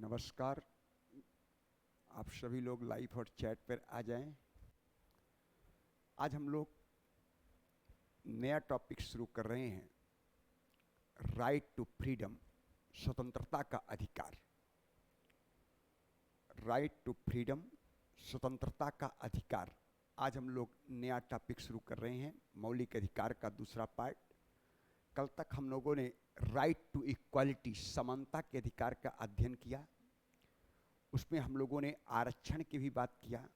नमस्कार। आप सभी लोग लाइव और चैट पर आ जाएं। आज हम लोग नया टॉपिक शुरू कर रहे हैं, राइट टू फ्रीडम, स्वतंत्रता का अधिकार। राइट टू फ्रीडम, स्वतंत्रता का अधिकार। आज हम लोग नया टॉपिक शुरू कर रहे हैं, मौलिक अधिकार का दूसरा पार्ट। कल तक हम लोगों ने राइट टू इक्वालिटी, समानता के अधिकार का अध्ययन किया। उसमें हम लोगों ने आरक्षण की भी बात किया,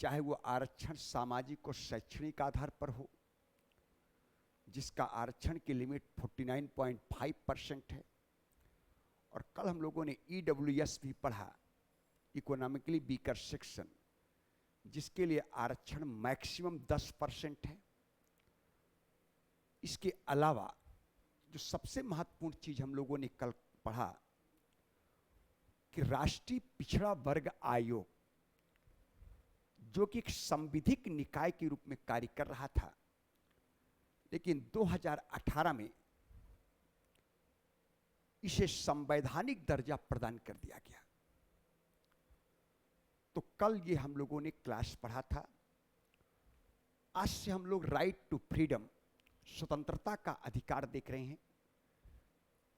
चाहे वो आरक्षण सामाजिक और शैक्षणिक आधार पर हो, जिसका आरक्षण की लिमिट 49.5% है। और कल हम लोगों ने EWS भी पढ़ा, इकोनॉमिकली वीकर सेक्शन, जिसके लिए आरक्षण मैक्सिमम 10% है। इसके अलावा जो सबसे महत्वपूर्ण चीज हम लोगों ने कल पढ़ा कि राष्ट्रीय पिछड़ा वर्ग आयोग, जो कि एक संविधिक निकाय के रूप में कार्य कर रहा था, लेकिन 2018 में इसे संवैधानिक दर्जा प्रदान कर दिया गया। तो कल ये हम लोगों ने क्लास पढ़ा था। आज से हम लोग राइट टू फ्रीडम, स्वतंत्रता का अधिकार देख रहे हैं,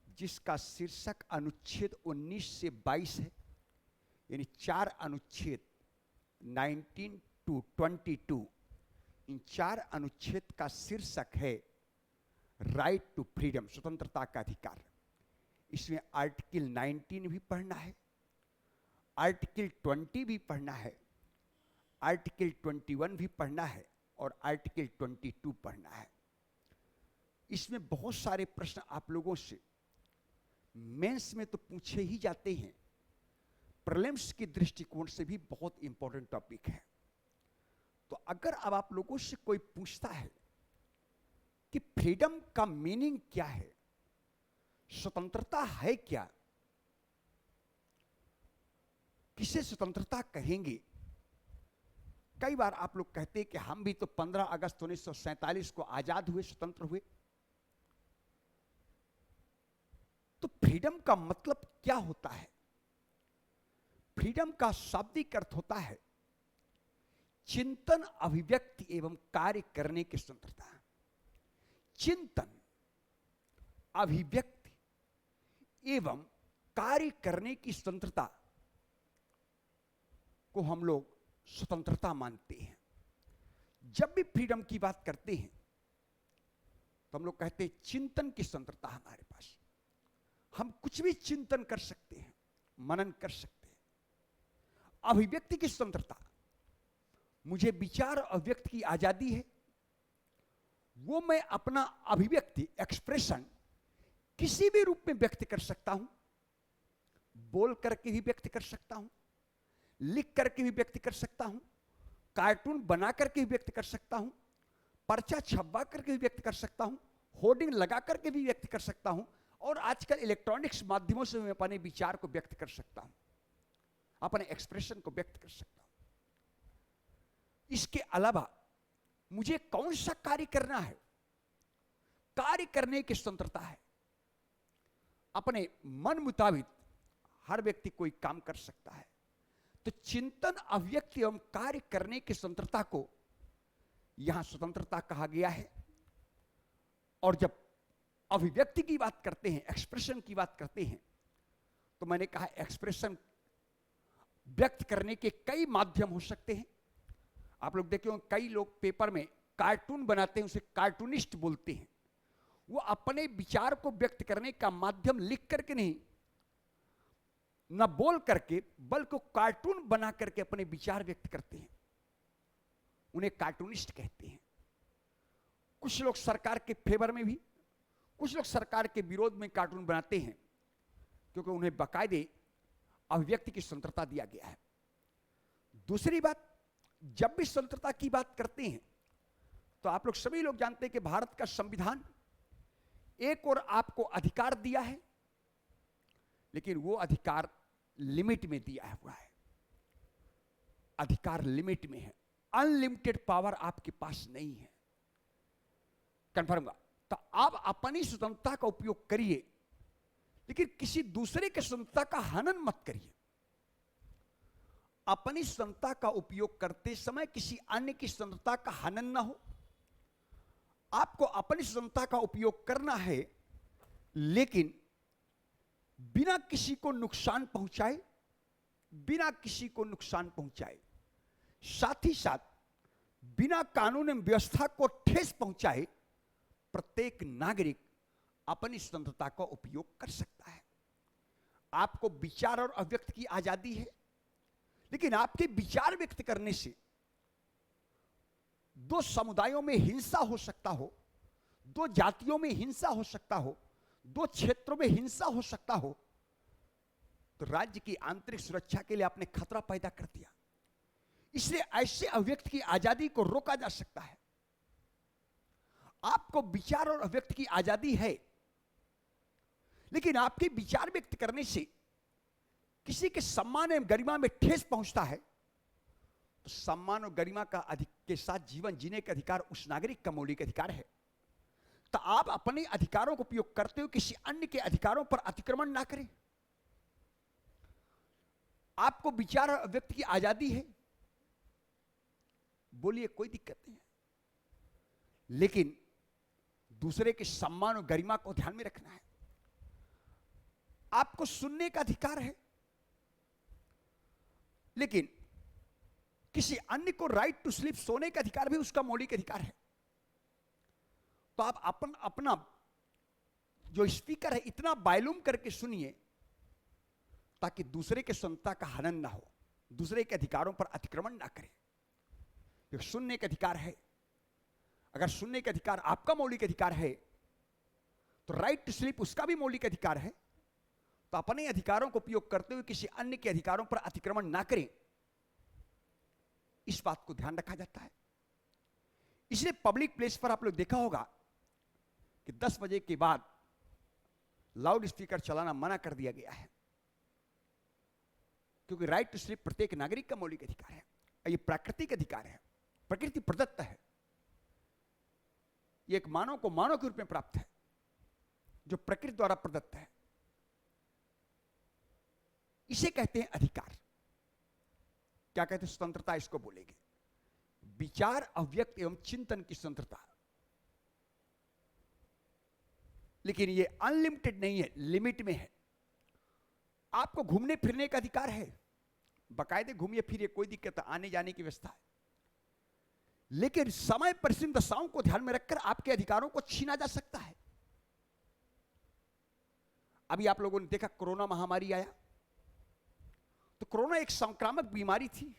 जिसका शीर्षक अनुच्छेद 19 से 22 है, यानी 4 अनुच्छेद 19 to 22। इन 4 अनुच्छेद का शीर्षक है राइट टू फ्रीडम, स्वतंत्रता का अधिकार। इसमें आर्टिकल 19 भी पढ़ना है, आर्टिकल 20 भी पढ़ना है, आर्टिकल 21 भी पढ़ना है और आर्टिकल 22 पढ़ना है। इसमें बहुत सारे प्रश्न आप लोगों से मेंस में तो पूछे ही जाते हैं, प्रीलिम्स के दृष्टिकोण से भी बहुत इंपॉर्टेंट टॉपिक है। तो अगर अब आप लोगों से कोई पूछता है कि फ्रीडम का मीनिंग क्या है, स्वतंत्रता है क्या, किसे स्वतंत्रता कहेंगे। कई बार आप लोग कहते हैं कि हम भी तो 15 अगस्त 1947 को आजाद हुए, स्वतंत्र हुए। तो फ्रीडम का मतलब क्या होता है? फ्रीडम का शाब्दिक अर्थ होता है चिंतन, अभिव्यक्ति एवं कार्य करने की स्वतंत्रता। चिंतन, अभिव्यक्ति एवं कार्य करने की स्वतंत्रता को हम लोग स्वतंत्रता मानते हैं। जब भी फ्रीडम की बात करते हैं तो हम लोग कहते हैं चिंतन की स्वतंत्रता हमारे पास, हम कुछ भी चिंतन कर सकते हैं, मनन कर सकते हैं। अभिव्यक्ति की स्वतंत्रता, मुझे विचार अभिव्यक्त की आजादी है, वो मैं अपना अभिव्यक्ति, एक्सप्रेशन किसी भी रूप में व्यक्त कर सकता हूं। बोल करके भी व्यक्त कर सकता हूं, लिख करके भी व्यक्त कर सकता हूं, कार्टून बना करके भी व्यक्त कर सकता हूं, पर्चा छपवा करके भी व्यक्त कर सकता हूं, होर्डिंग लगा करके भी व्यक्त कर सकता हूं, और आजकल इलेक्ट्रॉनिक्स माध्यमों से मैं अपने विचार को व्यक्त कर सकता हूं, अपने एक्सप्रेशन को व्यक्त कर सकता हूं। इसके अलावा मुझे कौन सा कार्य करना है, कार्य करने की स्वतंत्रता है। अपने मन मुताबिक हर व्यक्ति कोई काम कर सकता है। तो चिंतन, अभिव्यक्ति एवं कार्य करने की स्वतंत्रता को यहां स्वतंत्रता कहा गया है। और जब अभिव्यक्ति की बात करते हैं, एक्सप्रेशन की बात करते हैं, तो मैंने कहा एक्सप्रेशन व्यक्त करने के कई माध्यम हो सकते हैं। आप लोग देखे होंगे कई लोग पेपर में कार्टून बनाते हैं, उसे कार्टूनिस्ट बोलते हैं। वो अपने विचार को व्यक्त करने का माध्यम लिख करके नहीं, न बोल करके, बल्कि कार्टून बना करके अपने विचार व्यक्त करते हैं, उन्हें कार्टूनिस्ट कहते हैं। कुछ लोग सरकार के फेवर में भी, कुछ लोग सरकार के विरोध में कार्टून बनाते हैं, क्योंकि उन्हें बाकायदे अभिव्यक्ति की स्वतंत्रता दिया गया है। दूसरी बात, जब भी स्वतंत्रता की बात करते हैं तो आप लोग सभी लोग जानते हैं कि भारत का संविधान एक और आपको अधिकार दिया है, लेकिन वो अधिकार लिमिट में दिया हुआ है। अधिकार लिमिट में है, अनलिमिटेड पावर आपके पास नहीं है। कंफर्म हुआ? तो आप अपनी स्वतंत्रता का उपयोग करिए, लेकिन किसी दूसरे की स्वतंत्रता का हनन मत करिए। अपनी स्वतंत्रता का उपयोग करते समय किसी अन्य की स्वतंत्रता का हनन ना हो। आपको अपनी स्वतंत्रता का उपयोग करना है, लेकिन बिना किसी को नुकसान पहुंचाए, बिना किसी को नुकसान पहुंचाए, साथ ही साथ बिना कानून एवं व्यवस्था को ठेस पहुंचाए प्रत्येक नागरिक अपनी स्वतंत्रता का उपयोग कर सकता है। आपको विचार और अभिव्यक्ति की आजादी है, लेकिन आपके विचार व्यक्त करने से दो समुदायों में हिंसा हो सकता हो, दो जातियों में हिंसा हो सकता हो, दो क्षेत्रों में हिंसा हो सकता हो, तो राज्य की आंतरिक सुरक्षा के लिए आपने खतरा पैदा कर दिया। इसलिए ऐसे अभिव्यक्ति की आजादी को रोका जा सकता है। आपको विचार और अभिव्यक्ति की आजादी है, लेकिन आपके विचार व्यक्त करने से किसी के सम्मान एवं गरिमा में ठेस पहुंचता है, तो सम्मान और गरिमा का के साथ जीवन जीने का अधिकार उस नागरिक का मौलिक अधिकार है। तो आप अपने अधिकारों का उपयोग करते हुए किसी अन्य के अधिकारों पर अतिक्रमण ना करें। आपको विचार और अभिव्यक्ति की आजादी है, बोलिए, कोई दिक्कत नहीं है, लेकिन दूसरे के सम्मान और गरिमा को ध्यान में रखना है। आपको सुनने का अधिकार है, लेकिन किसी अन्य को राइट टू स्लीप, सोने का अधिकार भी उसका मौलिक अधिकार है। तो आप अपना जो स्पीकर है इतना वॉल्यूम करके सुनिए ताकि दूसरे के स्वतंत्रता का हनन ना हो, दूसरे के अधिकारों पर अतिक्रमण ना करें। ये सुनने का अधिकार है। अगर सुनने का अधिकार आपका मौलिक अधिकार है, तो राइट टू स्लीप उसका भी मौलिक अधिकार है। तो अपने अधिकारों को उपयोग करते हुए किसी अन्य के अधिकारों पर अतिक्रमण ना करें, इस बात को ध्यान रखा जाता है। इसलिए पब्लिक प्लेस पर आप लोग देखा होगा कि 10 बजे के बाद लाउड स्पीकर चलाना मना कर दिया गया है, क्योंकि राइट टू स्लीप प्रत्येक नागरिक का मौलिक अधिकार है। ये प्राकृतिक अधिकार है, प्रकृति प्रदत्त है। ये एक मानव को मानव के रूप में प्राप्त है, जो प्रकृति द्वारा प्रदत्त है। इसे कहते हैं अधिकार। क्या कहते हैं? स्वतंत्रता इसको बोलेंगे। विचार, अभिव्यक्त एवं चिंतन की स्वतंत्रता। लेकिन ये अनलिमिटेड नहीं है, लिमिट में है। आपको घूमने फिरने का अधिकार है, बाकायदे घूमिए फिरिए, कोई दिक्कत, आने जाने की व्यवस्था है। लेकिन समय परिसीम दशाओं को ध्यान में रखकर आपके अधिकारों को छीना जा सकता है। अभी आप लोगों ने देखा कोरोना महामारी आया, तो कोरोना एक संक्रामक बीमारी थी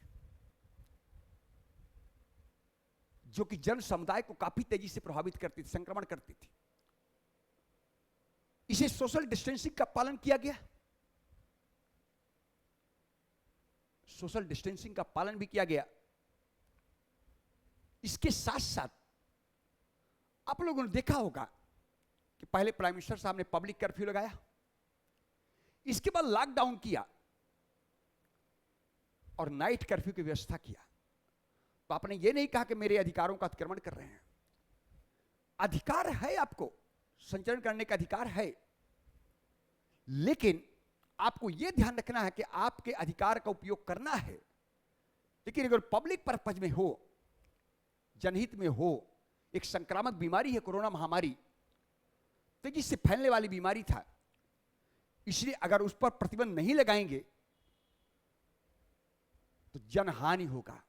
जो कि जन समुदाय को काफी तेजी से प्रभावित करती थी, संक्रमण करती थी। इसे सोशल डिस्टेंसिंग का पालन किया गया, सोशल डिस्टेंसिंग का पालन भी किया गया। इसके साथ साथ आप लोगों ने देखा होगा कि पहले प्राइम मिनिस्टर साहब ने पब्लिक कर्फ्यू लगाया, इसके बाद लॉकडाउन किया और नाइट कर्फ्यू की व्यवस्था किया। तो आपने ये नहीं कहा कि मेरे अधिकारों का अतिक्रमण कर रहे हैं। अधिकार है, आपको संचरण करने का अधिकार है, लेकिन आपको यह ध्यान रखना है कि आपके अधिकार का उपयोग करना है, लेकिन अगर पब्लिक पर्पज में हो, जनहित में हो। एक संक्रामक बीमारी है कोरोना महामारी, तेजी से फैलने वाली बीमारी था, इसलिए अगर उस पर प्रतिबंध नहीं लगाएंगे तो जनहानि होगा।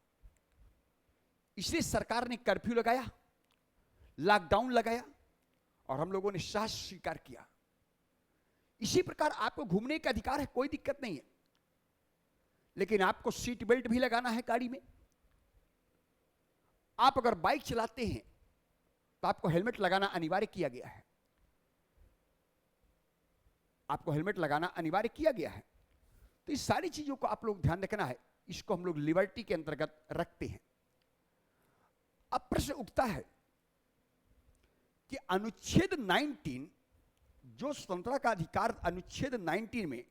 इसलिए सरकार ने कर्फ्यू लगाया, लॉकडाउन लगाया और हम लोगों ने साहस स्वीकार किया। इसी प्रकार आपको घूमने का अधिकार है, कोई दिक्कत नहीं है, लेकिन आपको सीट बेल्ट भी लगाना है गाड़ी में। आप अगर बाइक चलाते हैं तो आपको हेलमेट लगाना अनिवार्य किया गया है, आपको हेलमेट लगाना अनिवार्य किया गया है। तो इस सारी चीजों को आप लोग ध्यान रखना है, इसको हम लोग लिबर्टी के अंतर्गत रखते हैं। अब प्रश्न उठता है कि अनुच्छेद 19, जो स्वतंत्रता का अधिकार अनुच्छेद 19 में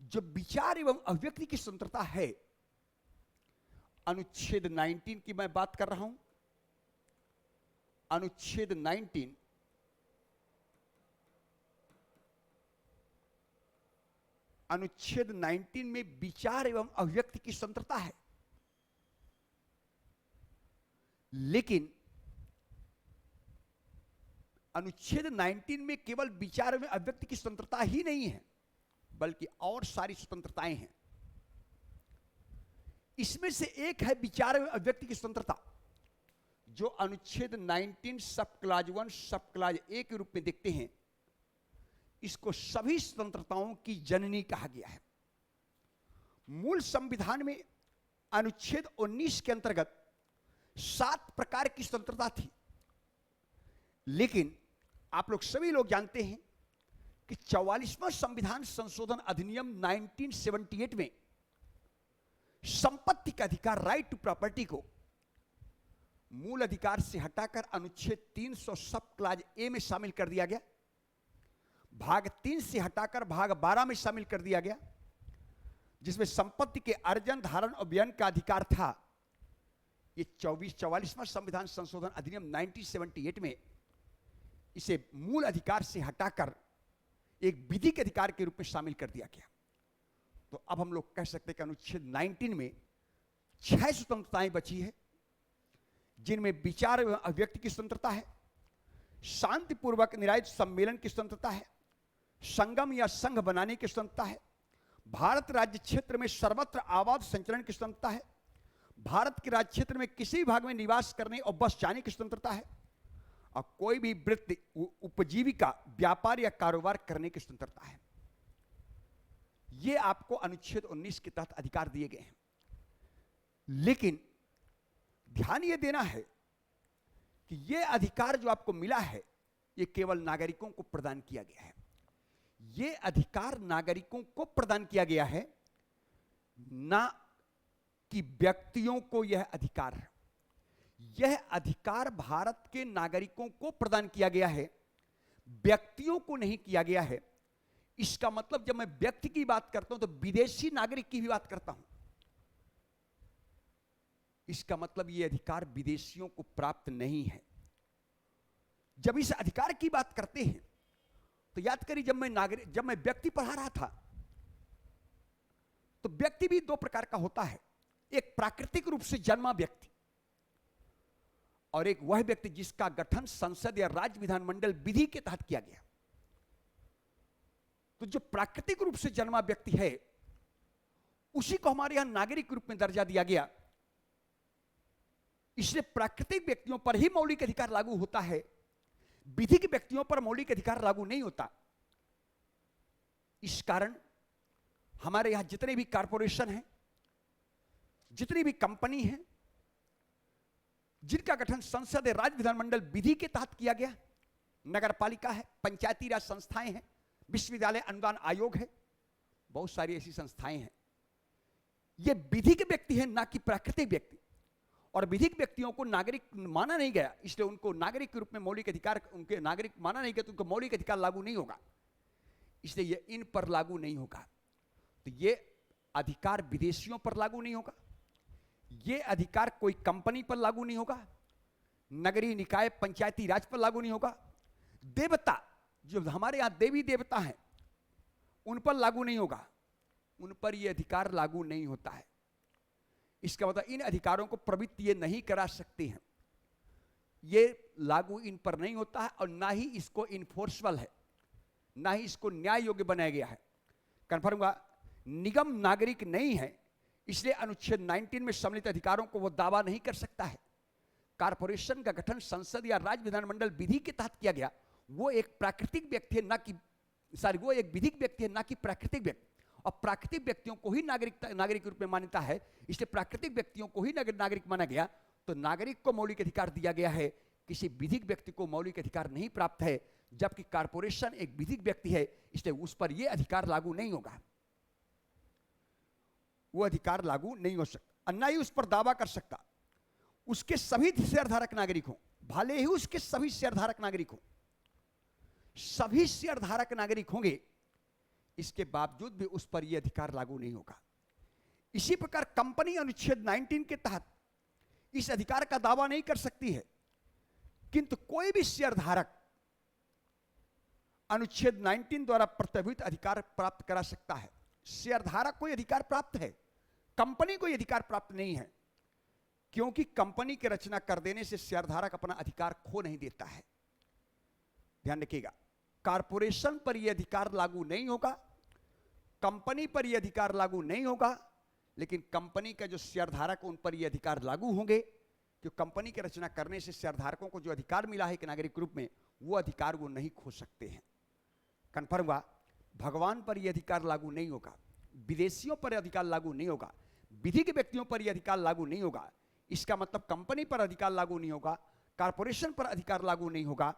जो विचार एवं अभिव्यक्ति की स्वतंत्रता है, अनुच्छेद 19 की मैं बात कर रहा हूं। अनुच्छेद 19 अनुच्छेद 19 में विचार एवं अभिव्यक्ति की स्वतंत्रता है, लेकिन अनुच्छेद 19 में केवल विचार एवं अभिव्यक्ति की स्वतंत्रता ही नहीं है, बल्कि और सारी स्वतंत्रताएं हैं। इसमें से एक है विचार एवं अभिव्यक्ति की स्वतंत्रता, जो अनुच्छेद 19 सब क्लाज 1 सब क्लाज ए के रूप में देखते हैं। इसको सभी स्वतंत्रताओं की जननी कहा गया है। मूल संविधान में अनुच्छेद 19 के अंतर्गत 7 प्रकार की स्वतंत्रता थी, लेकिन आप लोग सभी लोग जानते हैं कि 44वां संविधान संशोधन अधिनियम 1978 में संपत्ति का अधिकार, राइट टू प्रॉपर्टी, को मूल अधिकार से हटाकर अनुच्छेद 300 सब क्लाज ए में शामिल कर दिया गया। भाग 3 से हटाकर भाग 12 में शामिल कर दिया गया, जिसमें संपत्ति के अर्जन, धारण और व्ययन का अधिकार था। ये 44वां संविधान संशोधन अधिनियम 1978 में इसे मूल अधिकार से हटाकर एक विधिक अधिकार के रूप में शामिल कर दिया गया। तो अब हम लोग कह सकते हैं कि अनुच्छेद 19 में 6 स्वतंत्रताएं बची है, जिनमें विचार एवं अभिव्यक्ति की स्वतंत्रता है, शांतिपूर्वक निरायुध सम्मेलन की स्वतंत्रता है, संगम या संघ बनाने की स्वतंत्रता है, भारत राज्य क्षेत्र में सर्वत्र आवास संचरण की स्वतंत्रता है, भारत के राज्य क्षेत्र में किसी भी भाग में निवास करने और बस जाने की स्वतंत्रता है, और कोई भी वृत्ति, उपजीविका, व्यापार या कारोबार करने की स्वतंत्रता है। ये आपको अनुच्छेद 19 के तहत अधिकार दिए गए हैं। लेकिन ध्यान ये देना है कि ये अधिकार जो आपको मिला है, ये केवल नागरिकों को प्रदान किया गया है। ये अधिकार नागरिकों को प्रदान किया गया है, ना कि व्यक्तियों को यह अधिकार है। यह अधिकार भारत के नागरिकों को प्रदान किया गया है, व्यक्तियों को नहीं किया गया है। इसका मतलब जब मैं व्यक्ति की बात करता हूं तो विदेशी नागरिक की भी बात करता हूं। इसका मतलब यह अधिकार विदेशियों को प्राप्त नहीं है। जब इस अधिकार की बात करते हैं तो याद करिए, जब मैं व्यक्ति पढ़ा रहा था तो व्यक्ति भी 2 प्रकार का होता है। एक प्राकृतिक रूप से जन्मा व्यक्ति, और एक वह व्यक्ति जिसका गठन संसद या राज्य विधानमंडल विधि के तहत किया गया। तो जो प्राकृतिक रूप से जन्मा व्यक्ति है, उसी को हमारे यहां नागरिक रूप में दर्जा दिया गया। इसलिए प्राकृतिक व्यक्तियों पर ही मौलिक अधिकार लागू होता है, विधिक व्यक्तियों पर मौलिक अधिकार लागू नहीं होता। इस कारण हमारे यहां जितने भी कारपोरेशन हैं, जितनी भी कंपनी हैं, जिनका गठन संसद या राज्य विधानमंडल विधि के तहत किया गया, नगर पालिका है, पंचायती राज संस्थाएं हैं, विश्वविद्यालय अनुदान आयोग है, बहुत सारी ऐसी संस्थाएं हैं। ये विधिक व्यक्ति हैं, ना कि प्राकृतिक व्यक्ति। और विधिक व्यक्तियों को नागरिक माना नहीं गया, इसलिए उनको नागरिक के रूप में मौलिक अधिकार, उनके नागरिक माना नहीं गया, तो उनको मौलिक अधिकार लागू नहीं होगा। इसलिए ये इन पर लागू नहीं होगा। तो ये अधिकार विदेशियों पर लागू नहीं होगा, ये अधिकार कोई कंपनी पर लागू नहीं होगा, नगरीय निकाय पंचायती राज पर लागू नहीं होगा। देवता, जो हमारे यहां देवी देवता हैं, उन पर लागू नहीं होगा, उन पर यह अधिकार लागू नहीं होता है। इसका मतलब इन अधिकारों को प्रवृत्ति ये नहीं करा सकते हैं, ये लागू इन पर नहीं होता है, और ना ही इसको इन्फोर्सबल है, ना ही इसको न्याय योग्य बनाया गया है। कन्फर्म हुआ, निगम नागरिक नहीं है, इसलिए अनुच्छेद 19 में सम्मिलित अधिकारों को वो दावा नहीं कर सकता है। कारपोरेशन का गठन संसद या राज्य विधानमंडल विधि के तहत किया गया, वो एक प्राकृतिक व्यक्ति है, ना कि वो एक विधिक व्यक्ति है, ना कि प्राकृतिक व्यक्ति। और प्राकृतिक व्यक्तियों को ही नागरिक रूप में मान्यता है, इसलिए प्राकृतिक व्यक्तियों को ही नागरिक माना गया। तो नागरिक को मौलिक अधिकार दिया गया है, किसी विधिक व्यक्ति को मौलिक अधिकार नहीं प्राप्त है। जबकि कारपोरेशन एक विधिक व्यक्ति है, इसलिए उस पर यह अधिकार लागू नहीं होगा, वो अधिकार लागू नहीं हो सकता, ना ही उस पर दावा कर सकता। उसके सभी शेयरधारक नागरिक हों, भले ही उसके सभी शेयरधारक नागरिक हों, सभी शेयरधारक नागरिक होंगे, इसके बावजूद भी उस पर यह अधिकार लागू नहीं होगा। इसी प्रकार कंपनी अनुच्छेद 19 के तहत इस अधिकार का दावा नहीं कर सकती है, किंतु कोई भी शेयरधारक अनुच्छेद 19 द्वारा प्रस्तावित अधिकार प्राप्त करा सकता है। शेयरधारक को अधिकार प्राप्त है, कंपनी को अधिकार प्राप्त नहीं है, क्योंकि कंपनी की रचना कर देने से शेयरधारक अपना अधिकार खो नहीं देता है। ध्यान रखिएगा, कारपोरेशन पर यह अधिकार लागू नहीं होगा, कंपनी पर यह अधिकार लागू नहीं होगा, लेकिन कंपनी का जो शेयरधारक उन पर यह अधिकार लागू होंगे, कि कंपनी की रचना करने से शेयरधारकों को जो अधिकार मिला है एक नागरिक रूप में, वो अधिकार वो नहीं खो सकते हैं। कन्फर्म हुआ? भगवान पर यह अधिकार लागू नहीं होगा, विदेशियों पर अधिकार लागू नहीं होगा, विधि के व्यक्तियों पर यह अधिकार लागू नहीं होगा। इसका मतलब कंपनी पर अधिकार लागू नहीं होगा, कारपोरेशन पर अधिकार लागू नहीं होगा,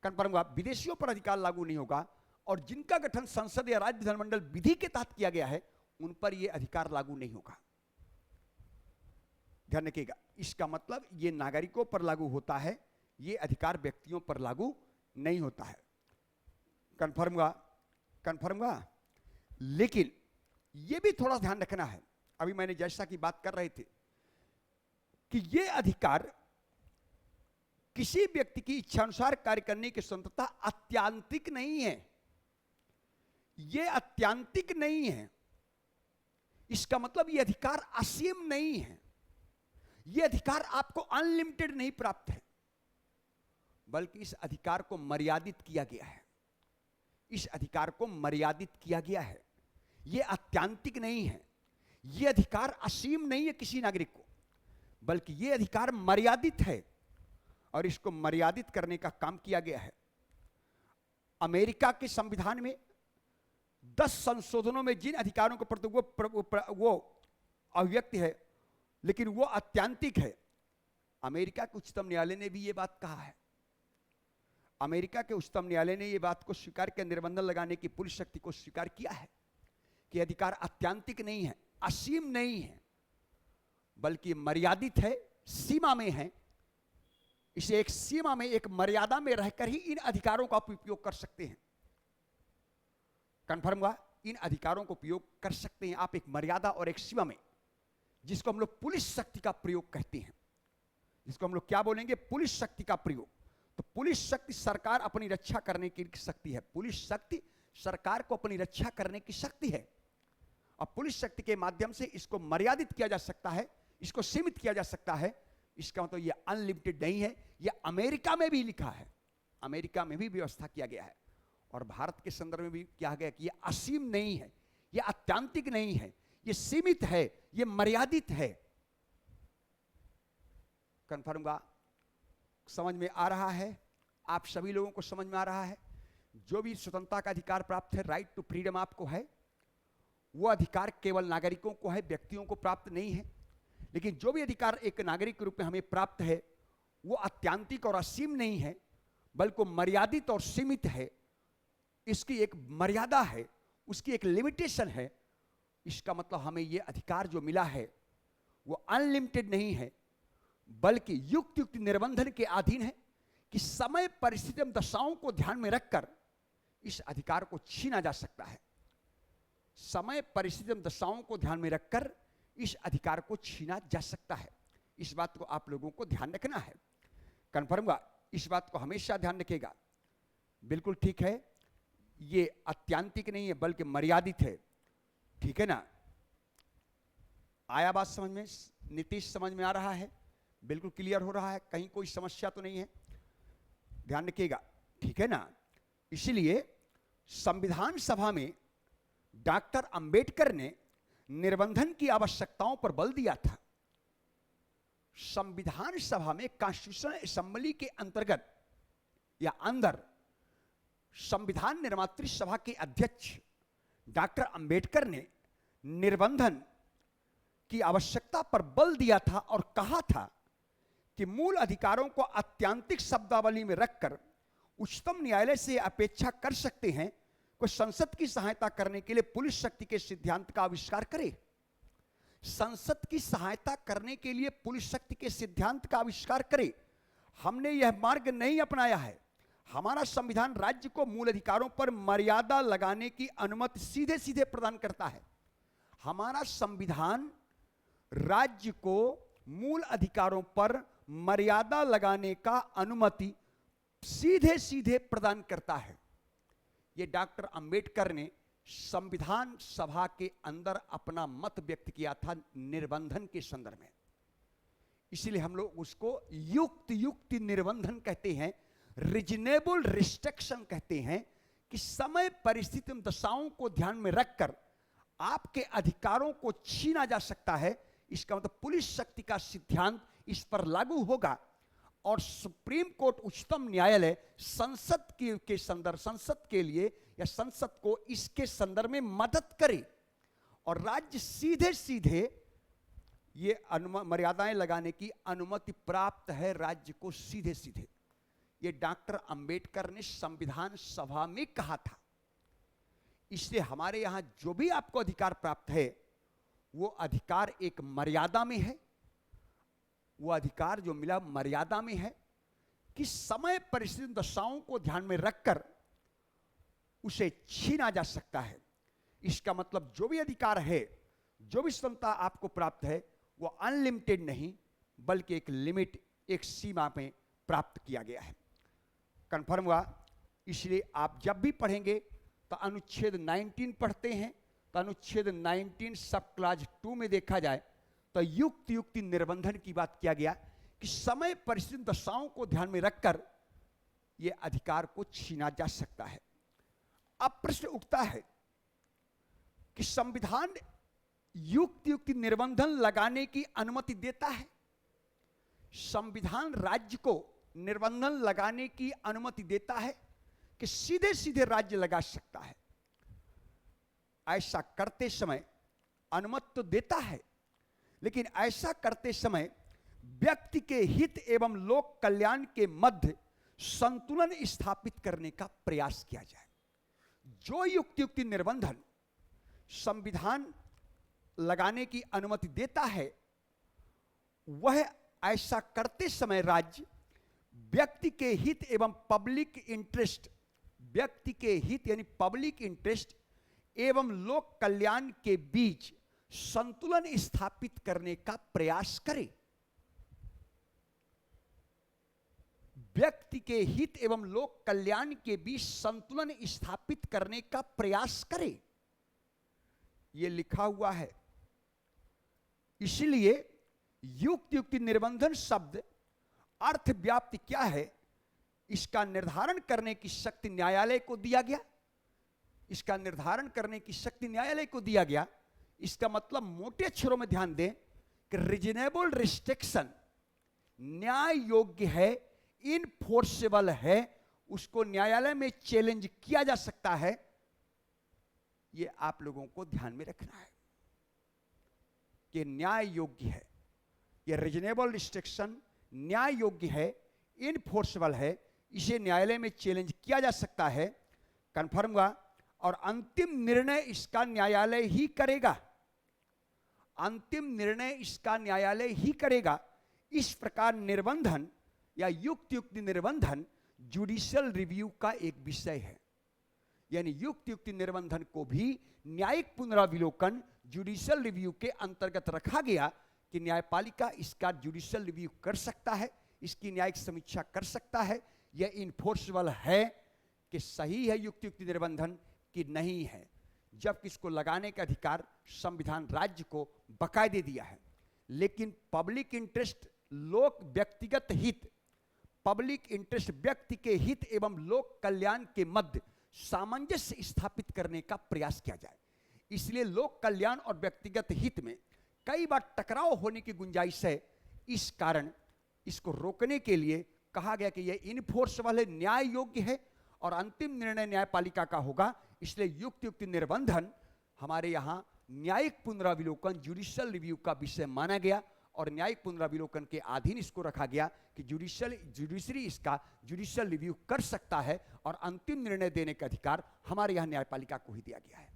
कन्फर्म हुआ, विदेशियों पर अधिकार लागू नहीं होगा, और जिनका गठन संसद या राज्य विधानमंडल विधि के तहत किया गया है उन पर यह अधिकार लागू नहीं होगा। ध्यान रखिएगा, इसका मतलब यह नागरिकों पर लागू होता है, यह अधिकार व्यक्तियों पर लागू नहीं होता है। कन्फर्म हुआ? कन्फर्म हुआ? लेकिन यह भी थोड़ा ध्यान रखना है, अभी मैंने जैसा कि बात कर रहे थे कि यह अधिकार किसी व्यक्ति की इच्छा अनुसार कार्य करने की स्वतंत्रता अत्यांतिक नहीं है। यह अत्यांतिक नहीं है, इसका मतलब यह अधिकार असीम नहीं है, यह अधिकार आपको अनलिमिटेड नहीं प्राप्त है, बल्कि इस अधिकार को मर्यादित किया गया है। इस अधिकार को मर्यादित किया गया है, यह अत्यांतिक नहीं है, यह अधिकार असीम नहीं है किसी नागरिक को, बल्कि यह अधिकार मर्यादित है, और इसको मर्यादित करने का काम किया गया है। अमेरिका के संविधान में 10 संशोधनों में जिन अधिकारों के प्रति वो अभिव्यक्ति है, लेकिन वो अत्यांतिक है। अमेरिका के उच्चतम न्यायालय ने भी ये बात कहा है। अमेरिका के उच्चतम न्यायालय ने ये बात को स्वीकार किया, निर्बंधन लगाने की पुलिस शक्ति को स्वीकार किया है कि अधिकार अत्यांतिक नहीं है, असीम नहीं है, बल्कि मर्यादित है, सीमा में है। इसे एक सीमा में, एक मर्यादा में रहकर ही इन अधिकारों का उपयोग कर सकते हैं। कन्फर्म हुआ? इन अधिकारों को उपयोग कर सकते हैं आप एक मर्यादा और एक सीमा में, जिसको हम लोग पुलिस शक्ति का प्रयोग कहते हैं, जिसको हम लोग क्या बोलेंगे? पुलिस शक्ति का प्रयोग। तो पुलिस शक्ति सरकार अपनी रक्षा करने की शक्ति है, पुलिस शक्ति सरकार को अपनी रक्षा करने की शक्ति है, और पुलिस शक्ति के माध्यम से इसको मर्यादित किया जा सकता है, इसको सीमित किया जा सकता है। इसका मतलब ये अनलिमिटेड नहीं है। ये अमेरिका में भी लिखा है, अमेरिका में भी व्यवस्था किया गया है, और भारत के संदर्भ में भी कहा गया कि ये असीम नहीं है, ये अत्यांतिक नहीं है, ये सीमित है, ये मर्यादित है। कन्फर्म हुआ? समझ में आ रहा है? आप सभी लोगों को समझ में आ रहा है? जो भी स्वतंत्रता का अधिकार प्राप्त है, राइट टू फ्रीडम आपको है, वो अधिकार केवल नागरिकों को है, व्यक्तियों को प्राप्त नहीं है। लेकिन जो भी अधिकार एक नागरिक के रूप में हमें प्राप्त है, वो अत्यांतिक और असीम नहीं है, बल्कि मर्यादित और सीमित है। इसकी एक मर्यादा है, उसकी एक लिमिटेशन है। इसका मतलब हमें यह अधिकार जो मिला है वो अनलिमिटेड नहीं है, बल्कि युक्त युक्त निर्बंधन के अधीन है, कि समय, परिस्थिति एवं दशाओं को ध्यान में रखकर इस अधिकार को छीना जा सकता है। समय, परिस्थिति एवं दशाओं को ध्यान में रखकर इस अधिकार को छीना जा सकता है। इस बात को आप लोगों को ध्यान रखना है। कन्फर्म हुआ? इस बात को हमेशा ध्यान रखिएगा। बिल्कुल ठीक है, ये अत्यांतिक नहीं है बल्कि मर्यादित है। ठीक है ना? आया बात समझ में? नीतीश समझ में आ रहा है? बिल्कुल क्लियर हो रहा है? कहीं कोई समस्या तो नहीं है? ध्यान रखिएगा, ठीक है ना? इसलिए संविधान सभा में डॉक्टर अंबेडकर ने निर्बंधन की आवश्यकताओं पर बल दिया था। संविधान सभा में, कॉन्स्टिट्यूशनल असेंबली के अंतर्गत या अंदर, संविधान निर्मात्री सभा के अध्यक्ष डॉक्टर अंबेडकर ने निर्बंधन की आवश्यकता पर बल दिया था और कहा था कि मूल अधिकारों को अत्यांतिक शब्दावली में रखकर उच्चतम न्यायालय से अपेक्षा कर सकते हैं कोई संसद की सहायता करने के लिए पुलिस शक्ति के सिद्धांत का आविष्कार करे। संसद की सहायता करने के लिए पुलिस शक्ति के सिद्धांत का आविष्कार करे। हमने यह मार्ग नहीं अपनाया है। हमारा संविधान राज्य को मूल अधिकारों पर मर्यादा लगाने की अनुमति सीधे सीधे प्रदान करता है। हमारा संविधान राज्य को मूल अधिकारों पर मर्यादा लगाने का अनुमति सीधे सीधे प्रदान करता है। यह डॉक्टर अंबेडकर ने संविधान सभा के अंदर अपना मत व्यक्त किया था निर्बंधन के संदर्भ में। इसलिए हम लोग उसको युक्त निर्बंधन कहते हैं, रीजनेबल रिस्ट्रिक्शन कहते हैं, कि समय परिस्थिति एवं दशाओं को ध्यान में रखकर आपके अधिकारों को छीना जा सकता है। इसका मतलब पुलिस शक्ति का सिद्धांत इस पर लागू होगा और सुप्रीम कोर्ट, उच्चतम न्यायालय संसद के लिए या संसद को इसके संदर्भ में मदद करे और राज्य सीधे सीधे ये मर्यादाएं लगाने की अनुमति प्राप्त है राज्य को सीधे सीधे। ये डॉक्टर अंबेडकर ने संविधान सभा में कहा था। इसलिए हमारे यहां जो भी आपको अधिकार प्राप्त है वो अधिकार एक मर्यादा में है, वो अधिकार जो मिला मर्यादा में है कि समय परिस्थिति दशाओं को ध्यान में रखकर उसे छीना जा सकता है। इसका मतलब जो भी अधिकार है, जो भी क्षमता आपको प्राप्त है, वो अनलिमिटेड नहीं बल्कि एक लिमिट, एक सीमा में प्राप्त किया गया है। कन्फर्म हुआ? इसलिए आप जब भी पढ़ेंगे तो अनुच्छेद 19 पढ़ते हैं तो अनुच्छेद 19 सब क्लास 2 में देखा जाए तो युक्ति निर्बंधन की बात किया गया कि समय परिस्थिति दशाओं को ध्यान में रखकर यह अधिकार को छीना जा सकता है। अब प्रश्न उठता है कि संविधान युक्ति निर्बंधन लगाने की अनुमति देता है? संविधान राज्य को निर्बंधन लगाने की अनुमति देता है कि सीधे सीधे राज्य लगा सकता है? ऐसा करते समय अनुमति तो देता है, लेकिन ऐसा करते समय व्यक्ति के हित एवं लोक कल्याण के मध्य संतुलन स्थापित करने का प्रयास किया जाए। जो युक्ति निर्बंधन संविधान लगाने की अनुमति देता है, वह ऐसा करते समय राज्य व्यक्ति के हित एवं पब्लिक इंटरेस्ट, व्यक्ति के हित यानी पब्लिक इंटरेस्ट एवं लोक कल्याण के बीच संतुलन स्थापित करने का प्रयास करे। व्यक्ति के हित एवं लोक कल्याण के बीच संतुलन स्थापित करने का प्रयास करे, यह लिखा हुआ है। इसलिए युक्ति निर्बंधन शब्द अर्थ व्याप्ति क्या है, इसका निर्धारण करने की शक्ति न्यायालय को दिया गया। इसका निर्धारण करने की शक्ति न्यायालय को दिया गया। इसका मतलब मोटे अक्षरों में ध्यान दें कि रीजनेबल रिस्ट्रिक्शन न्याय योग्य है, इनफोर्सेबल है, उसको न्यायालय में चैलेंज किया जा सकता है। यह आप लोगों को ध्यान में रखना है कि न्याय योग्य है, यह रीजनेबल रिस्ट्रिक्शन न्याय योग्य है, इनफोर्सेबल है, इसे न्यायालय में चैलेंज किया जा सकता है। कंफर्म हुआ? और अंतिम निर्णय इसका न्यायालय ही करेगा। अंतिम निर्णय इसका न्यायालय ही करेगा। इस प्रकार निर्बंधन या युक्ति निर्बंधन जुडिशियल रिव्यू का एक विषय है। यानी युक्ति निर्बंधन को भी न्यायिक पुनराविलोकन जुडिशियल रिव्यू के अंतर्गत रखा गया कि न्यायपालिका इसका जुडिशियल रिव्यू कर सकता है, इसकी न्यायिक समीक्षा कर सकता है, यह इनफोर्सेबल है कि सही है युक्ति निर्बंधन कि नहीं है। जबकि इसको लगाने का अधिकार संविधान राज्य को बकायदे दिया है, लेकिन पब्लिक इंटरेस्ट लोक व्यक्तिगत हित, पब्लिक इंटरेस्ट व्यक्ति के हित एवं लोक कल्याण के मध्य सामंजस्य स्थापित करने का प्रयास किया जाए। इसलिए लोक कल्याण और व्यक्तिगत हित में कई बार टकराव होने की गुंजाइश है। इस कारण इसको रोकने के लिए कहा गया कि यह इनफोर्सेबल है, न्याय योग्य है और अंतिम निर्णय न्यायपालिका का होगा। इसलिए युक्ति निर्बंधन हमारे यहां न्यायिक पुनराविलोकन जुडिशियल रिव्यू का विषय माना गया और न्यायिक पुनराविलोकन के अधीन इसको रखा गया कि जुडिशरी इसका जुडिशियल रिव्यू कर सकता है और अंतिम निर्णय देने का अधिकार हमारे यहां न्यायपालिका को ही दिया गया है।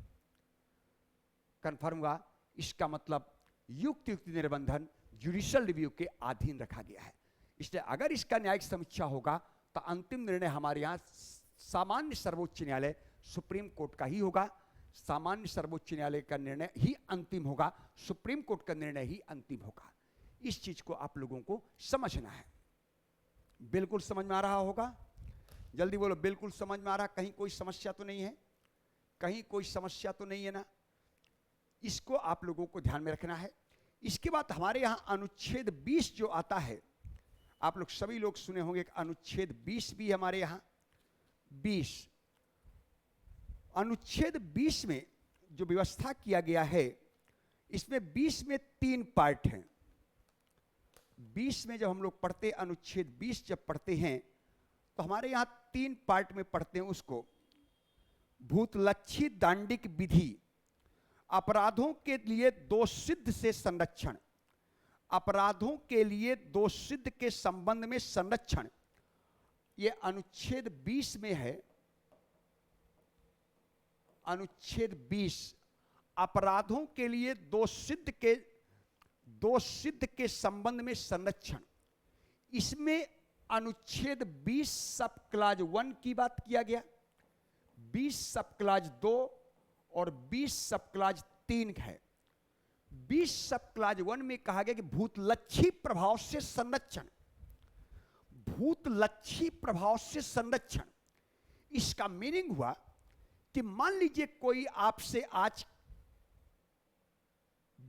कंफर्म हुआ? इसका मतलब युक्ति निर्बंधन जुडिशियल रिव्यू के अधीन रखा गया है। इसलिए अगर इसका न्यायिक समीक्षा होगा तो अंतिम निर्णय हमारे यहां सामान्य सर्वोच्च न्यायालय सुप्रीम कोर्ट का ही होगा। सामान्य सर्वोच्च न्यायालय का निर्णय ही अंतिम होगा, सुप्रीम कोर्ट का निर्णय ही अंतिम होगा। इस चीज को आप लोगों को समझना है। बिल्कुल समझ में आ रहा होगा? जल्दी बोलो, बिल्कुल समझ में आ रहा? कहीं कोई समस्या तो नहीं है? कहीं कोई समस्या तो नहीं है ना? इसको आप लोगों को ध्यान में रखना है। इसके बाद हमारे यहाँ अनुच्छेद 20 जो आता है, आप लोग सभी लोग सुने होंगे कि अनुच्छेद 20 भी हमारे यहाँ 20। अनुच्छेद 20 में जो व्यवस्था किया गया है, इसमें 20 में 3 पार्ट हैं। 20 में जब हम लोग पढ़ते हैं, अनुच्छेद 20 जब पढ़ते हैं तो हमारे यहाँ 3 पार्ट में पढ़ते हैं उसको। भूतलक्षी दांडिक विधि, अपराधों के लिए दोषसिद्ध से संरक्षण, अपराधों के लिए दोषसिद्ध के संबंध में संरक्षण, ये अनुच्छेद 20 में है। अनुच्छेद 20 अपराधों के लिए दोषसिद्ध के संबंध में संरक्षण। इसमें अनुच्छेद 20 सब क्लाज 1 की बात किया गया, 20 सब क्लाज 2 और 20 सब क्लाज 3 है। 20 सब क्लाज 1 में कहा गया कि भूतलक्षी प्रभाव से संरक्षण, भूतलक्षी प्रभाव से संरक्षण। इसका मीनिंग हुआ कि मान लीजिए कोई आपसे आज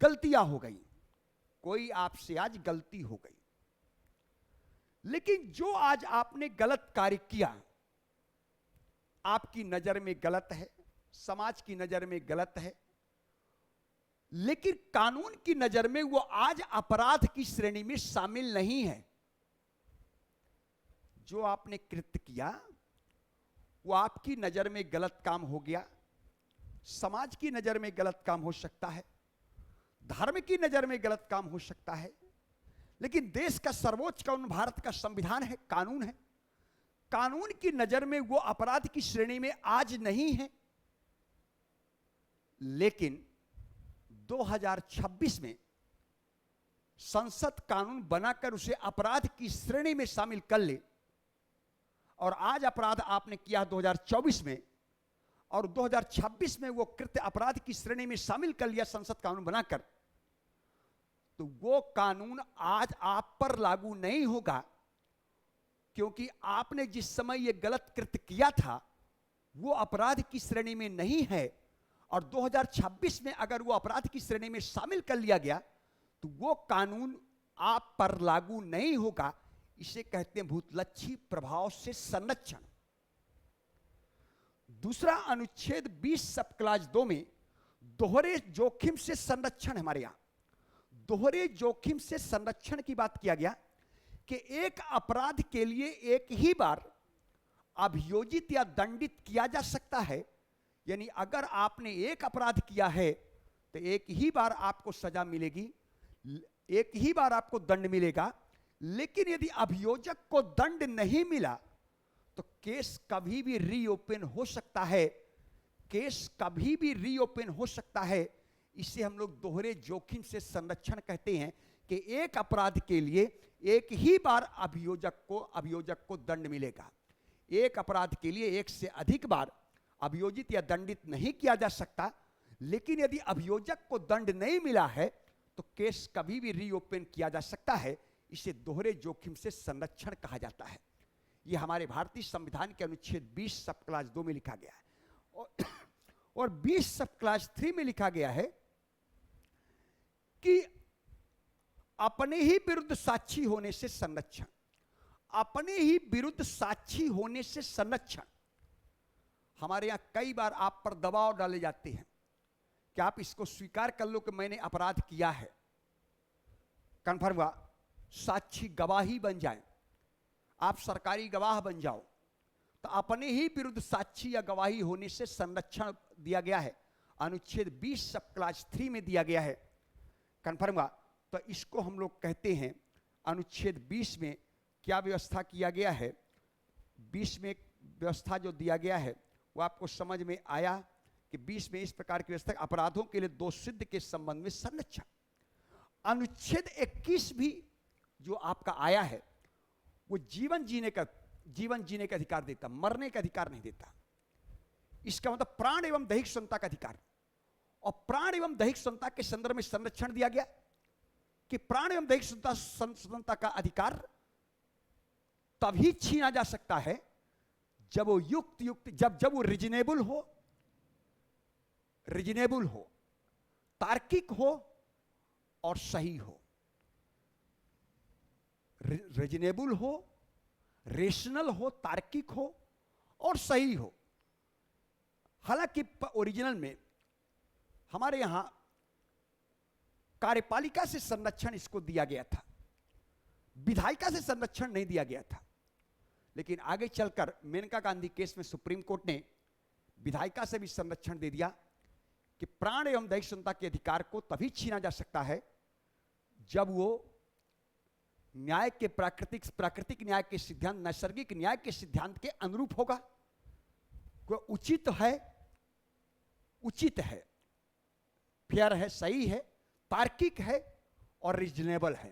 गलतियां हो गई, कोई आपसे आज गलती हो गई, लेकिन जो आज आपने गलत कार्य किया, आपकी नजर में गलत है, समाज की नजर में गलत है, लेकिन कानून की नजर में वो आज अपराध की श्रेणी में शामिल नहीं है। जो आपने कृत्य किया वो आपकी नजर में गलत काम हो गया, समाज की नजर में गलत काम हो सकता है, धर्म की नजर में गलत काम हो सकता है, लेकिन देश का सर्वोच्च कानून भारत का संविधान है, कानून है। कानून की नजर में वो अपराध की श्रेणी में आज नहीं है। लेकिन 2026 में संसद कानून बनाकर उसे अपराध की श्रेणी में शामिल कर ले, और आज अपराध आपने किया 2024 में, और 2026 में वो कृत्य अपराध की श्रेणी में शामिल कर लिया संसद कानून बनाकर, तो वो कानून आज आप पर लागू नहीं होगा, क्योंकि आपने जिस समय ये गलत कृत्य किया था वो अपराध की श्रेणी में नहीं है, और 2026 में अगर वो अपराध की श्रेणी में शामिल कर लिया गया तो वो कानून आप पर लागू नहीं होगा। इसे कहते हैं भूतलक्षी प्रभाव से संरक्षण। दूसरा अनुच्छेद 20 सब क्लाज 2 में दोहरे जोखिम से संरक्षण, हमारे यहां दोहरे जोखिम से संरक्षण की बात किया गया कि एक अपराध के लिए एक ही बार अभियोजित या दंडित किया जा सकता है। यानी अगर आपने एक अपराध किया है तो एक ही बार आपको सजा मिलेगी, एक ही बार आपको दंड मिलेगा। लेकिन यदि अभियोजक को दंड नहीं मिला तो केस कभी भी रीओपन हो सकता है, केस कभी भी रीओपन हो सकता है। इसे हम लोग दोहरे जोखिम से संरक्षण कहते हैं कि एक अपराध के लिए एक ही बार अभियोजक को दंड मिलेगा। एक अपराध के लिए एक से अधिक बार अभियोजित या दंडित नहीं किया जा सकता, लेकिन यदि अभियोजक को दंड नहीं मिला है तो केस कभी भी रीओपन किया जा सकता है। इसे दोहरे जोखिम से संरक्षण कहा जाता है। यह हमारे भारतीय संविधान के अनुच्छेद 20 सब क्लास 2 में लिखा गया है, और 20 सब क्लास 3 में लिखा गया है कि अपने ही विरुद्ध साक्षी होने से संरक्षण, अपने ही विरुद्ध साक्षी होने से संरक्षण। हमारे यहां कई बार आप पर दबाव डाले जाते हैं कि आप इसको स्वीकार कर लो कि मैंने अपराध किया है, कन्फर्म हुआ, साक्षी गवाही बन जाए, आप सरकारी गवाह बन जाओ, तो अपने ही विरुद्ध साक्षी या गवाही होने से संरक्षण दिया गया है। अनुच्छेद 20 सब क्लास 3 में दिया गया है, कन्फर्म हुआ। तो इसको हम लोग कहते हैं अनुच्छेद 20 में क्या व्यवस्था किया गया है। 20 में व्यवस्था जो दिया गया है वो आपको समझ में आया कि 20 में इस प्रकार की व्यवस्था, अपराधों के लिए दोषसिद्ध के संबंध में संरक्षण। अनुच्छेद 21 भी जो आपका आया है वो जीवन जीने का अधिकार देता, मरने का अधिकार नहीं देता। इसका मतलब प्राण एवं दैहिक स्वतंत्रता का अधिकार, और प्राण एवं दैहिक स्वतंत्रता के संदर्भ में संरक्षण दिया गया कि प्राण एवं दैहिक स्वतंत्रता का अधिकार तभी छीना जा सकता है जब वो जब वो रीजनेबल हो, रीजनेबल हो, तार्किक हो और सही हो। रीजनेबल हो, रेशनल हो, तार्किक हो और सही हो। हालांकि ओरिजिनल में हमारे यहां कार्यपालिका से संरक्षण इसको दिया गया था, विधायिका से संरक्षण नहीं दिया गया था। लेकिन आगे चलकर मेनका गांधी केस में सुप्रीम कोर्ट ने विधायिका से भी संरक्षण दे दिया कि प्राण एवं दैहिक स्वतंत्रता के अधिकार को तभी छीना जा सकता है जब वो न्याय के प्राकृतिक न्याय के सिद्धांत, नैसर्गिक न्याय के सिद्धांत के अनुरूप होगा। कोई उचित है, फेयर है, सही है, तार्किक है और रीजनेबल है,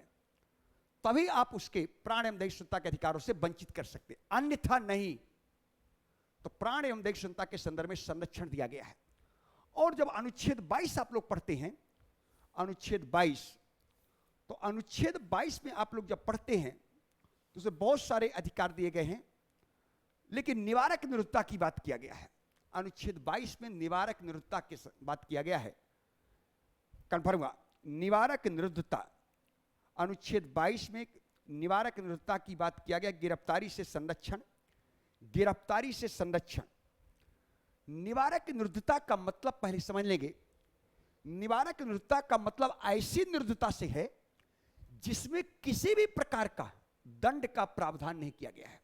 तभी आप उसके प्राण एवं दैहिक स्वतंत्रता के अधिकारों से वंचित कर सकते, अन्यथा नहीं। तो प्राण एवं दैहिक स्वतंत्रता के संदर्भ में संरक्षण दिया गया है। और जब अनुच्छेद 22 आप लोग पढ़ते हैं, अनुच्छेद 22, तो अनुच्छेद 22 में आप लोग जब पढ़ते हैं तो उसमें बहुत सारे अधिकार दिए गए हैं, लेकिन निवारक निरुद्धता की बात किया गया है। अनुच्छेद 22 में निवारक निरुद्धता की बात किया गया है। कन्फर्म हुआ? निवारक निरुद्धता, अनुच्छेद 22 में निवारक निरुद्धता की बात किया गया। गिरफ्तारी से संरक्षण, गिरफ्तारी से संरक्षण। निवारक निरुद्धता का मतलब पहले समझ लेंगे। निवारक निरुद्धता का मतलब ऐसी निरुद्धता से है जिसमें किसी भी प्रकार का दंड का प्रावधान नहीं किया गया है,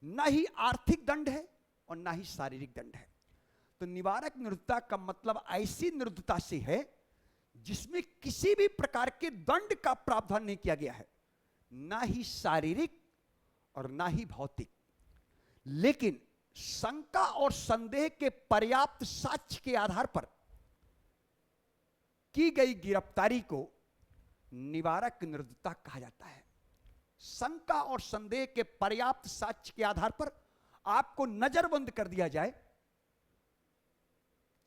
ना ही आर्थिक दंड है और ना ही शारीरिक दंड है। तो निवारक निरुद्धता का मतलब ऐसी निरुद्धता से है जिसमें किसी भी प्रकार के दंड का प्रावधान नहीं किया गया है, ना ही शारीरिक और ना ही भौतिक, लेकिन शंका और संदेह के पर्याप्त साक्ष्य के आधार पर की गई गिरफ्तारी को निवारक निरुद्धता कहा जाता है। शंका और संदेह के पर्याप्त साक्ष्य के आधार पर आपको नजरबंद कर दिया जाए,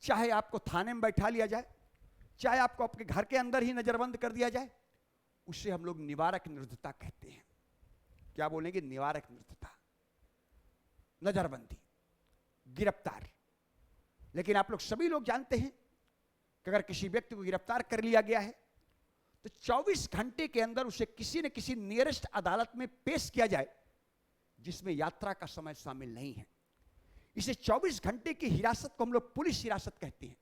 चाहे आपको थाने में बैठा लिया जाए, चाहे आपको आपके घर के अंदर ही नजरबंद कर दिया जाए, उसे हम लोग निवारक निरुद्धता कहते हैं। क्या बोलेंगे? निवारक निरुद्धता, नजरबंदी, गिरफ्तार। लेकिन आप लोग सभी लोग जानते हैं कि अगर किसी व्यक्ति को गिरफ्तार कर लिया गया है तो 24 घंटे के अंदर उसे किसी न किसी नियरेस्ट अदालत में पेश किया जाए, जिसमें यात्रा का समय शामिल नहीं है। इसे 24 घंटे की हिरासत को हम लोग पुलिस हिरासत कहते हैं।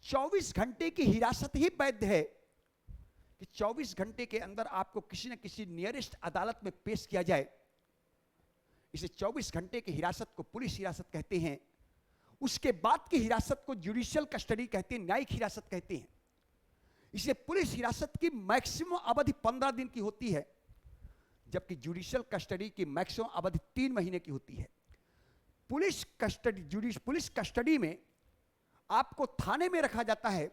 24 घंटे की हिरासत ही वैध है कि 24 घंटे के अंदर आपको किसी न किसी नियरेस्ट अदालत में पेश किया जाए। इसे 24 घंटे की हिरासत को पुलिस हिरासत कहते हैं। उसके बाद की हिरासत को जुडिशियल कस्टडी कहते हैं, न्यायिक हिरासत कहते हैं। इसे पुलिस हिरासत की मैक्सिमम अवधि 15 दिन की होती है, जबकि जुडिशियल कस्टडी की मैक्सिमम अवधि 3 महीने की होती है। पुलिस कस्टडी में आपको थाने में रखा जाता है,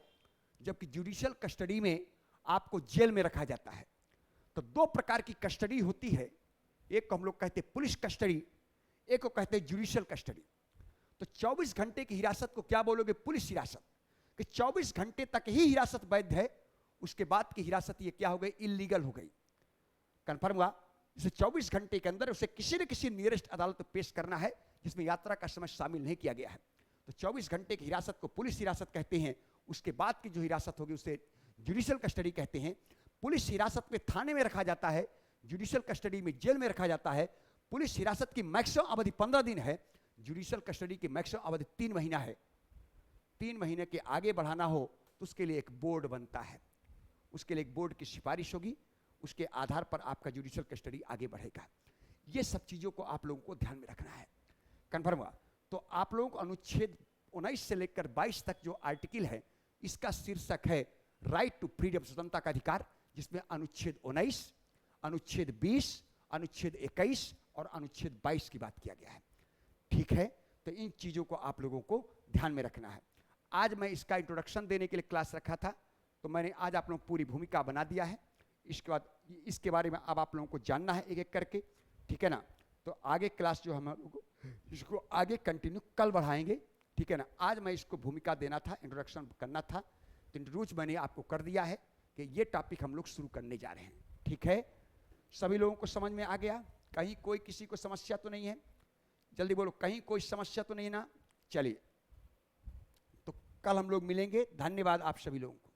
जबकि जुडिशियल कस्टडी में आपको जेल में रखा जाता है। तो दो प्रकार की कस्टडी होती है, एक को हम लोग कहते हैं पुलिस कस्टडी, एक को कहते हैं जुडिशियल कस्टडी। तो 24 घंटे की हिरासत को क्या बोलोगे? पुलिस हिरासत। कि 24 घंटे तक ही हिरासत वैध है, उसके बाद की हिरासत ये क्या हो गई? इल्लीगल हो गई। कंफर्म हुआ? इसे 24 घंटे के अंदर उसे किसी न किसी नियरेस्ट अदालत में पेश करना है, जिसमें यात्रा का समय शामिल नहीं किया गया है। तो 24 घंटे की हिरासत को पुलिस हिरासत कहते हैं। उसके बाद की जो हिरासत होगी उसे जुडिशियल कस्टडी कहते हैं। पुलिस हिरासत में थाने में रखा जाता है, जुडिशियल कस्टडी में जेल में रखा जाता है। पुलिस हिरासत की मैक्सिमम अवधि 15 दिन है, जुडिशियल कस्टडी की मैक्सिमम अवधि 3 महीना है। 3 महीने के आगे बढ़ाना हो तो उसके लिए एक बोर्ड बनता है, उसके लिए एक बोर्ड की सिफारिश होगी, उसके आधार पर आपका जुडिशियल कस्टडी आगे बढ़ेगा। ये सब चीज़ों को आप लोगों को ध्यान में रखना है। कन्फर्म हुआ? तो आप लोगों को अनुच्छेद 19 से लेकर 22 तक जो आर्टिकल है, इसका शीर्षक है राइट टू फ्रीडम, स्वतंत्रता का अधिकार, जिसमें अनुच्छेद 19, अनुच्छेद 20, अनुच्छेद 21 और अनुच्छेद 22 की बात किया गया है। ठीक है? तो इन चीज़ों को आप लोगों को ध्यान में रखना है। आज मैं इसका इंट्रोडक्शन देने के लिए क्लास रखा था, तो मैंने आज आप लोगों को पूरी भूमिका बना दिया है। इसके बाद इसके बारे में अब आप लोगों को जानना है एक एक करके, ठीक है ना? तो आगे क्लास जो हम लोग इसको आगे कंटिन्यू कल बढ़ाएंगे, ठीक है ना? आज मैं इसको भूमिका देना था, इंट्रोडक्शन करना था, तो इंट्रोड्यूस मैंने आपको कर दिया है कि ये टॉपिक हम लोग शुरू करने जा रहे हैं। ठीक है? सभी लोगों को समझ में आ गया? कहीं कोई किसी को समस्या तो नहीं है? जल्दी बोलो, कहीं कोई समस्या तो नहीं ना? चलिए, तो कल हम लोग मिलेंगे। धन्यवाद आप सभी लोगों को।